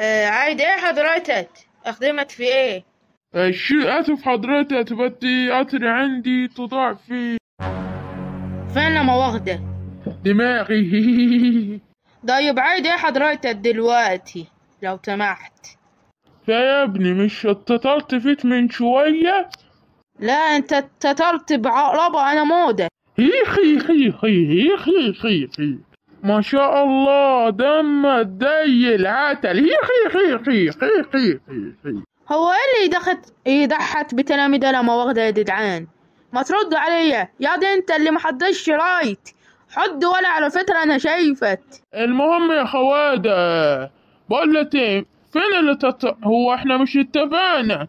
عايد ايه حضرتك؟ اخدمك في ايه؟ الشيء آسف حضرتك، بدي قطر عندي تضاع في فين لما واخده؟ دماغي. طيب عايد ايه حضرتك دلوقتي لو سمحت؟ يا ابني مش اتصلت فيك من شوية؟ لا انت اتصلت بعقربة انا مودة. هيخي خي خي خي خي خي، ما شاء الله دم دي العتل. هيخي خي خي خي خي خي خي. هو ايه اللي يضحك بكلامي ده لما واخده يا جدعان؟ ما تردوا عليا يا دي، انت اللي محضرش رايت حد ولا على فكرة انا شايفك. المهم يا خوادة، بقولك ايه، فين هو احنا مش اتفقنا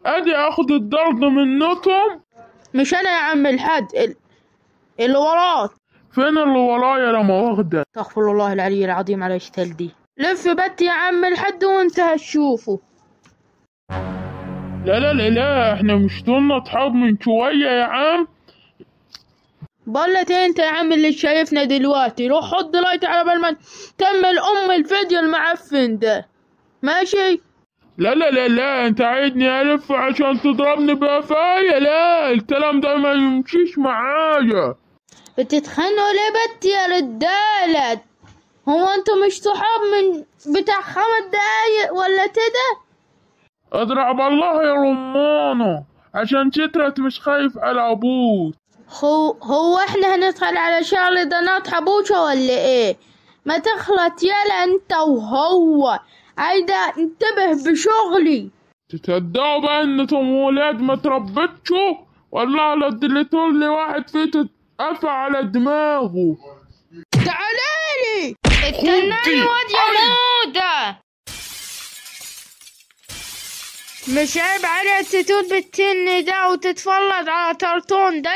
ادي اخد الضرب منكم؟ مش انا يا عم الحاج، اللي وراك. فين اللي ورايا لما واخده؟ استغفر الله العلي العظيم على اشتال دي. لف بت يا عم الحاج وانت هتشوفه. لا لا لا لا، احنا مش طولنا اصحاب من شوية يا عم. بقولك ايه انت يا عم اللي شايفنا دلوقتي، روح حط لايك على بال ما تكمل الفيديو المعفن ده، ماشي؟ لا لا لا لا، انت عايزني الف عشان تضربني بقفايا؟ لا، الكلام ده ما يمشيش معايا. بتتخانقوا ليه بت يا رجالة؟ هو انتوا مش صحاب من بتاع 5 دقايق ولا كده؟ اضرب الله يا رمانة عشان سترت مش خايف على ابوك. هو احنا هندخل على شغل ده حبوشة ولا ايه؟ ما تخلط يلا انت وهو، عايدة انتبه بشغلي. تصدقوا بقى انكم ولاد ما تربتشوا؟ والله لو اديتولي واحد فيكم قفا على دماغه. تعالالي استناني واد يا مودة. مش عيب عليك تتوت بالتن ده وتتفرج على كرتون ده؟